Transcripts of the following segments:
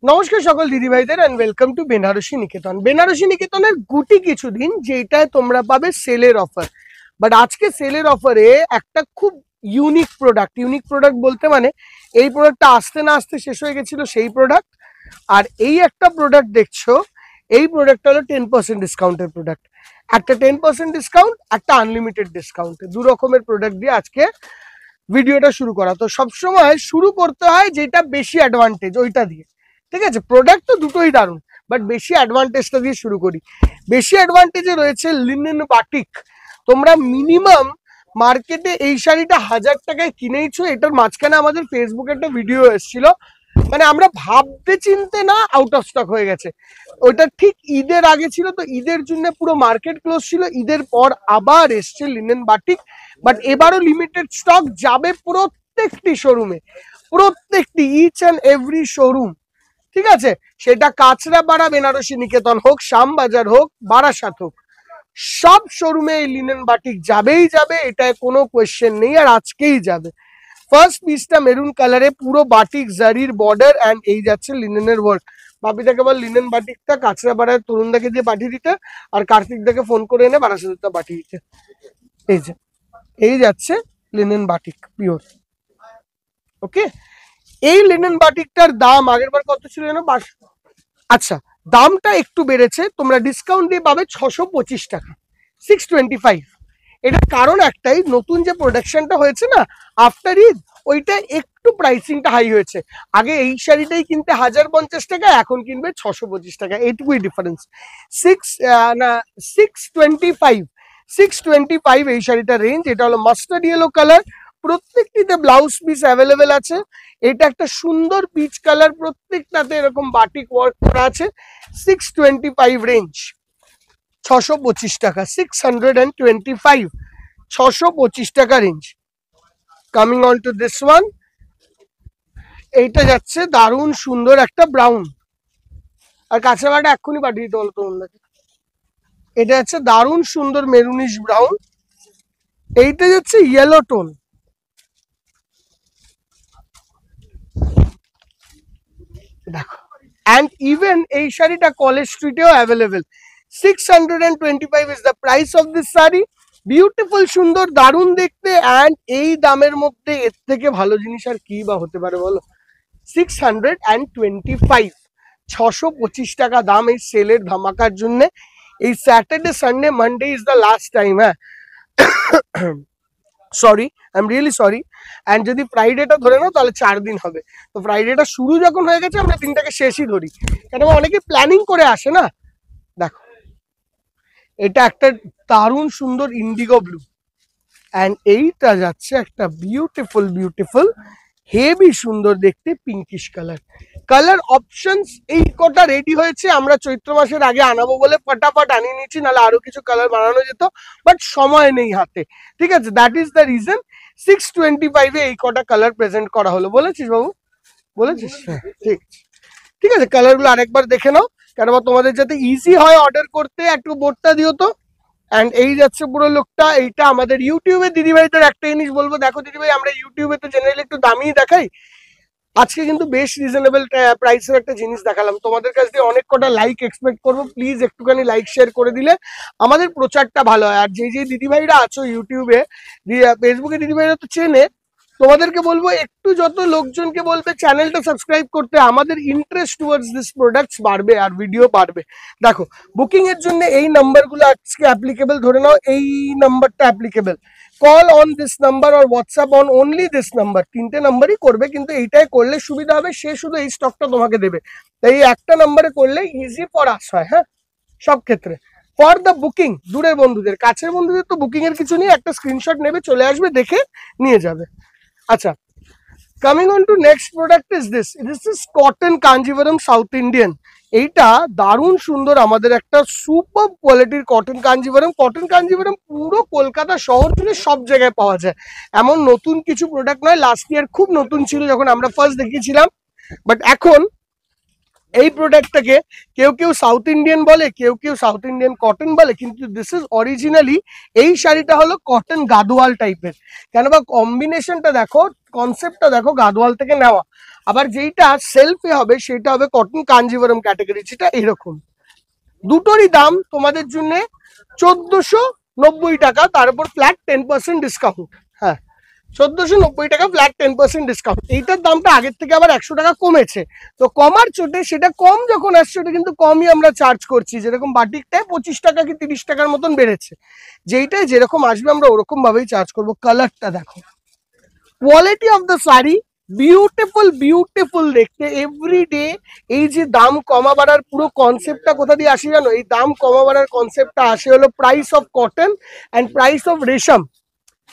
নমস্কার সকল দিদি ভাইদের এন্ড ওয়েলকাম টু বেনারসি নিকেতন। বেনারসি নিকেতনের গুটি কিছুদিন যেটায় তোমরা পাবে সেলের অফার। বাট আজকে সেলের অফারে একটা খুব ইউনিক প্রোডাক্ট বলতে মানে এই প্রোডাক্টটা আসতে না আসতে শেষ হয়ে গেছিল সেই প্রোডাক্ট। আর এই একটা প্রোডাক্ট দেখছো, এই প্রোডাক্টটা হলো 10% ডিসকাউন্টের প্রোডাক্ট। একটা 10% ডিসকাউন্ট, একটা আনলিমিটেড ডিসকাউন্ট, দু রকমের প্রোডাক্ট দিয়ে আজকে ভিডিওটা শুরু করা। তো সবসময় শুরু করতে হয় যেটা বেশি অ্যাডভান্টেজ ওইটা দিয়ে, ঠিক আছে? প্রোডাক্ট তো দুটোই দারুণ, বাট বেশি অ্যাডভান্টেজটা দিয়ে শুরু করি। বেশি অ্যাডভান্টেজে রয়েছে লিনেন বাটিক। তোমরা মিনিমাম মার্কেটে এই শাড়িটা 1000 টাকায় কিনেইছো। এটার মাঝখানে আমাদের ফেসবুকে একটা ভিডিও এসেছিল, মানে আমরা ভাবতে চিনতে না আউট অফ স্টক হয়ে গেছে। ওইটা ঠিক ঈদের আগে ছিল, তো ঈদের জন্য পুরো মার্কেট ক্লোজ ছিল। ঈদের পর আবার এসছে লিনেন বাটিক, বাট এবারও লিমিটেড স্টক যাবে প্রত্যেকটি শোরুমে, প্রত্যেকটি ইচ অ্যান্ড এভরি শোরুম, ঠিক আছে? সেটা কাঁচরাপাড়া বেনারসি নিকেতন হোক, শ্যামবাজার হোক, বারাসাত হোক, সব শোরুমে এই লিনেন বাটিক যাবেই যাবে, এটায় কোনো কোয়েশ্চেন নেই। আর আজকেই যাবে। ফার্স্ট পিসটা মেরুন কালারে, পুরো বাটিক জারির বর্ডার অ্যান্ড এই যাচ্ছে লিনেনের ওয়ার্ক। বাপিদাকে বল লিনেন বাটিকটা কাঁচরাপাড়ার তরুণদাকে দিয়ে পাঠিয়ে দিতে, আর কার্তিকদাকে ফোন করে এনে বারাসাতটা পাঠিয়ে দিতে। এই যে এই যাচ্ছে লিনেন বাটিক পিওর। ওকে, এই লিনেন বাটিকটার দাম আগের বার কত ছিল যেন? আচ্ছা, দামটা একটু বেড়েছে, তোমরা ডিসকাউন্ট দিয়ে পাবে 625 টাকা, 625। এটার কারণ একটাই, নতুন যে প্রোডাকশনটা হয়েছে না আফটার ঈদ, ওইটা একটু প্রাইসিংটা হাই হয়েছে। আগে এই শাড়িটাই কিনতে 1050 টাকা, এখন কিনবে 625 টাকা, এইটুকুই ডিফারেন্স। 625 এই শাড়িটার রেঞ্জ। এটা হলো মাস্টার্ড ইয়েলো কালার, প্রত্যেকটিতে ব্লাউজ পিস অ্যাভেলেবেল আছে। এটা একটা সুন্দর পিচ কালার, প্রত্যেকটাতে এরকম বাটিক ওয়ার্ক করা আছে। 625 রেঞ্জ, 625 টাকা, 625, 625 টাকা range. Coming on to this one, এইটা যাচ্ছে দারুণ সুন্দর একটা ব্রাউন, আর কাঁচরাপাড়া এক্ষুনি পাঠিয়ে দিতে বলতো তোমাদেরকে। এটা যাচ্ছে দারুণ সুন্দর মেরুনিশ ব্রাউন। এইটা যাচ্ছে ইয়েলো টোন, দেখো। অ্যান্ড ইভেন এই শাড়িটা কলেজ স্ট্রিটেও available. 625 is the price of this sari. Beautiful, সুন্দর, দারুণ দেখতে, অ্যান্ড এই দামের মধ্যে এর থেকে ভালো জিনিস আর কি বা হতে পারে বলো? 625, 625 টাকা দাম এই সেলের ধামাকার জন্য। এই Saturday, Sunday, Monday is the last time. হ্যাঁ, sorry, I am really sorry. And যদি ফ্রাইডেটা ধরে নাও তাহলে 4 দিন হবে। তো ফ্রাইডেটা শুরু যখন হয়ে গেছে, আমরা দিনটাকে শেষই ধরি, কেন অনেকে প্ল্যানিং করে আসে না। দেখো, এটা একটা দারুণ সুন্দর ইন্ডিগো ব্লু, অ্যান্ড এইটা যাচ্ছে একটা বিউটিফুল হেভি সুন্দর দেখতে পিঙ্কিশ কালার। কালার অপশনস এই কটা রেডি হয়েছে, আমরা চৈত্র মাসের আগে আনাবো বলে ফটাফট আনিয়ে নিয়েছি, নাহলে আরো কিছু কালার বানানো যেত, বাট সময় নেই হাতে, ঠিক আছে? দ্যাট ইজ দ্য রিজন 625 এই কটা কালার প্রেজেন্ট করা হলো। বলেছিস বাবু? বলেছিস? হ্যাঁ, ঠিক আছে, ঠিক আছে। কালারগুলো আরেকবার দেখে নাও, কেন তোমাদের যাতে ইজি হয় অর্ডার করতে, একটু বোর্ডটা দিও তো। অ্যান্ড এই যাচ্ছে পুরো লোকটা। এইটা আমাদের ইউটিউবে দিদিভাইদের একটা জিনিস বলবো, দেখো দিদিভাই, আমরা ইউটিউবে তো জেনারেলি একটু দামি দেখাই, আজকে কিন্তু বেশ রিজনেবল প্রাইসের একটা জিনিস দেখালাম। তোমাদের কাছ দিয়ে অনেক কটা লাইক এক্সপেক্ট করবো, প্লিজ একটুখানি লাইক শেয়ার করে দিলে আমাদের প্রচারটা ভালো হয়। আর যে দিদিভাইরা আছো ইউটিউবে, ফেসবুকে দিদিভাইরা তো চেনে, তোমাদেরকে বলবো একটু যত লোকজনকে বলবে চ্যানেলটা সাবস্ক্রাইব করতে, আমাদের ইন্টারেস্ট টুয়ার্ডস দিস প্রোডাক্টস বাড়বে আর ভিডিও বাড়বে। দেখো, বুকিং এর জন্য এই নাম্বারগুলো আজকে অ্যাপ্লিকেবল, ধরে নাও এই নাম্বারটা applicable. Call on this number আর WhatsApp on only this number, তিনটে নাম্বারই করবে, কিন্তু এইটাই করলে সুবিধা হবে, সে শুধু এই স্টকটা তোমাকে দেবে। তাই একটা নাম্বারে করলে ইজি ফর আস হয়। হ্যাঁ, সব ক্ষেত্রে ফর দ্য বুকিং, দূরের বন্ধুদের, কাছের বন্ধুদের তো বুকিং এর কিছু নেই, একটা স্ক্রিনশট নেবে, চলে আসবে, দেখে নিয়ে যাবে। আচ্ছা, coming on to next product is this is cotton Kanjivaram South Indian. এইটা দারুণ সুন্দর, আমাদের একটা সুপার কোয়ালিটির কটন কাঞ্জিভারম। কটন কাঞ্জিভারম পুরো কলকাতা শহর জুড়ে সব জায়গায় পাওয়া যায়, এমন নতুন কিছু প্রোডাক্ট নয়। লাস্ট ইয়ার খুব নতুন ছিল যখন আমরা ফার্স্ট দেখিয়েছিলাম, বাট এখন এই প্রোডাক্টটাকে কেউ কেউ সাউথ ইন্ডিয়ান বলে, কেউ কেউ সাউথ ইন্ডিয়ান কটন বলে, কিন্তু দিস ইজ অরিজিনালি এই শাড়িটা হলো কটন গাদোয়াল টাইপের। কেন বা কম্বিনেশনটা দেখো, কনসেপ্টটা দেখো গাদোয়াল থেকে নেওয়া। আবার যেইটা সেলফে হবে সেটা হবে কটন কাঞ্জিভরম ক্যাটাগরি, যেটা এরকম। দুটোরই দাম তোমাদের জন্য 1490 টাকা, তার উপর ফ্ল্যাট 10% ডিসকাউন্ট। হ্যাঁ, 1490 টাকা ফ্ল্যাট 10% ডিসকাউন্ট। এইটার দামটা আগের থেকে আবার 100 টাকা কমেছে। তো কমার চোটে সেটা কম যখন আসছে ওটা কিন্তু কমই আমরা চার্জ করছি। যেরকম বাটিকটায় 25 টাকা কি 30 টাকার মতন বেড়েছে, যেইটাই যেরকম আসবে আমরা ওরকম ভাবেই চার্জ করবো। কালারটা দেখো, quality of the sari beautiful, beautiful দেখতে। এভরিডে এই যে দাম কমা বাড়ার পুরো কনসেপ্টটা কোথা দিয়ে আসে জানো? এই দাম কমা বাড়ার কনসেপ্টটা আসে হলো price of cotton and price of রেশম,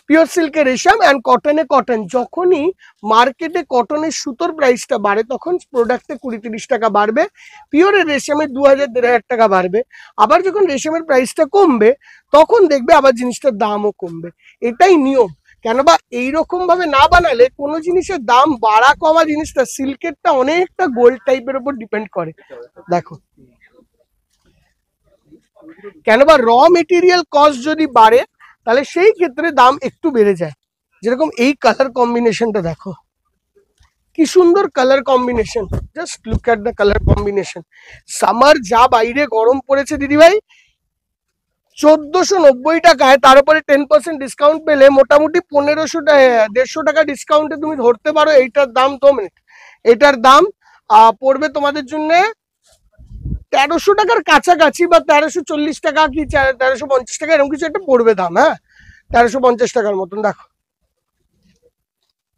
পিওর সিল্কে রেশম অ্যান্ড কটনে কটন। যখনই মার্কেটে কটনের সুতোর প্রাইসটা বাড়ে তখন প্রোডাক্টে 20-30 টাকা বাড়বে, পিওরের রেশমের 2000-1500 টাকা বাড়বে। আবার যখন রেশমের প্রাইসটা কমবে তখন দেখবে আবার জিনিসটার দামও কমবে। এটাই নিয়ম। কেন বা এইরকম ভাবে না বানালে কোনো জিনিসের দাম বাড়া কমা জিনিসটা, সিল্কেরটা অনেকটা গোল্ড টাইপের উপর ডিপেন্ড করে। দেখো, কেন বা র মেটেরিয়াল কস্ট যদি বাড়ে তাহলে সেই ক্ষেত্রে দাম একটু বেড়ে যায়। যেরকম এই কালার কম্বিনেশনটা দেখো, কি সুন্দর colour combination, just look at the colour combination. Summer যা বাইরে গরম পড়েছে দিদিভাই, 1490 টাকায় তার উপরে 10% ডিসকাউন্ট পেলে মোটামুটি 1500-150 টাকা ডিসকাউন্টে তুমি ধরতে পারো এইটার দাম। 2 মিনিট, এটার দাম পড়বে তোমাদের জন্য 1300 টাকার কাছাকাছি, বা 1340 টাকা কি 1350 টাকা এরকম কিছু একটা পড়বে দাম। হ্যাঁ, 1350 টাকার মতন। দেখো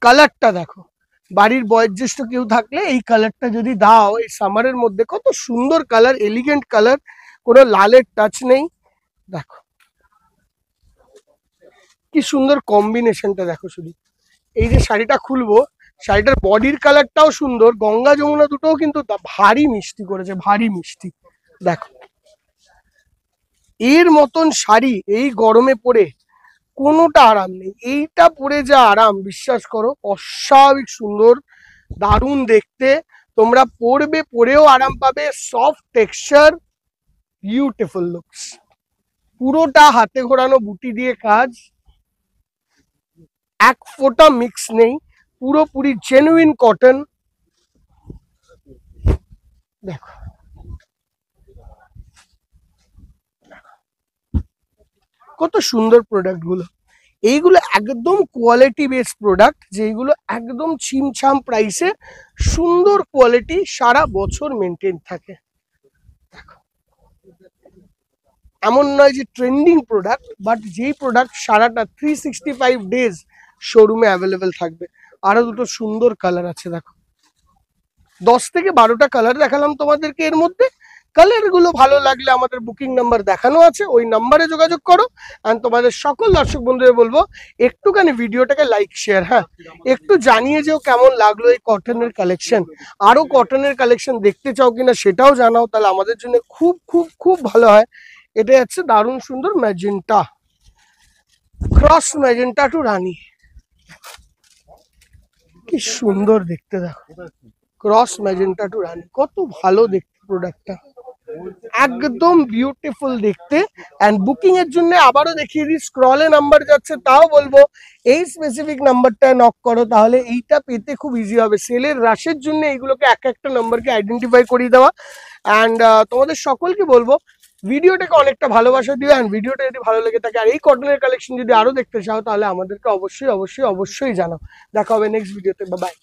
কালারটা দেখো, বাড়ির বয়োজ্যেষ্ঠ কেউ থাকলে এই কালারটা যদি দাও এই সামারের মধ্যে, কত সুন্দর কালার, এলিগেন্ট কালার, কোনো লালের টাচ নেই। দেখো কি সুন্দর কম্বিনেশনটা দেখো শুধু। এই যে শাড়িটা খুলবো, শাড়িটার বডির কালারটাও সুন্দর, গঙ্গা যমুনা দুটোও কিন্তু ভারী মিষ্টি করেছে, ভারী মিষ্টি। দেখো এর মতন শাড়ি এই গরমে পরে কোনোটা আরাম নেই। এইটা পরে যা আরাম, বিশ্বাস করো অস্বাভাবিক সুন্দর, দারুণ দেখতে। তোমরা পরবে, পরেও আরাম পাবে, সফট টেক্সচার, বিউটিফুল লুকস। পুরোটা হাতে ঘোরানো বুটি দিয়ে কাজ, এক ফোঁটা মিক্স নেই, পুরোপুরি জেনুইন কটন। দেখো কত সুন্দর প্রোডাক্ট গুলো। এইগুলো একদম কোয়ালিটি বেসড প্রোডাক্ট, যেগুলো একদম ছিমছাম প্রাইসে, সুন্দর কোয়ালিটি, সারা বছর মেনটেন থাকে। দেখো এমন নয় যে ট্রেন্ডিং প্রোডাক্ট, বাট যেই প্রোডাক্ট সারাটা 365 ডেজ শোরুমে অ্যাভেলেবেল থাকবে। আরো দুটো সুন্দর কালার আছে দেখো, 10 থেকে 12টা কালার দেখালাম তোমাদেরকে। এর মধ্যে কালার গুলো ভালো লাগলে আমাদের বুকিং নাম্বার দেখানো আছে, ওই নাম্বারে যোগাযোগ করো। আর তোমাদের সকল দর্শক বন্ধুদের বলবো একটুখানি ভিডিওটাকে লাইক শেয়ার, হ্যাঁ একটু জানিয়ে যেও কেমন লাগলো এই কটনের কালেকশন। আরো কটনের কালেকশন দেখতে চাও কিনা সেটাও জানাও, তাহলে আমাদের জন্য খুব খুব খুব ভালো হয়। এটা হচ্ছে দারুণ সুন্দর ম্যাজেন্টা, ক্রস ম্যাজেন্টা টু রানী, কি সুন্দর দেখতে। দেখো ক্রস ম্যাজেন্টা টু রানী, কত ভালো দেখতে প্রোডাক্টটা, একদম বিউটিফুল দেখতে। এন্ড বুকিং এর জন্য আবারও দেখিয়ে দিই, স্ক্রলে নাম্বার যাচ্ছে, তাও বলবো এই স্পেসিফিক নাম্বারটায় নক করো, তাহলে এইটা পেতে খুব ইজি হবে। সেলের রাশের জন্য এইগুলোকে এক একটা নাম্বারকে আইডেন্টিফাই করিয়ে দেওয়া। অ্যান্ড তোমাদের সকলকে বলবো ভিডিওটাকে অনেকটা ভালোবাসা দিও, অ্যান্ড ভিডিওটা যদি ভালো লেগে থাকে আর এই কটনের কালেকশন যদি আরো দেখতে চাও তাহলে আমাদেরকে অবশ্যই অবশ্যই অবশ্যই জানাও। দেখা হবে নেক্সট ভিডিওতে, বাই বাই।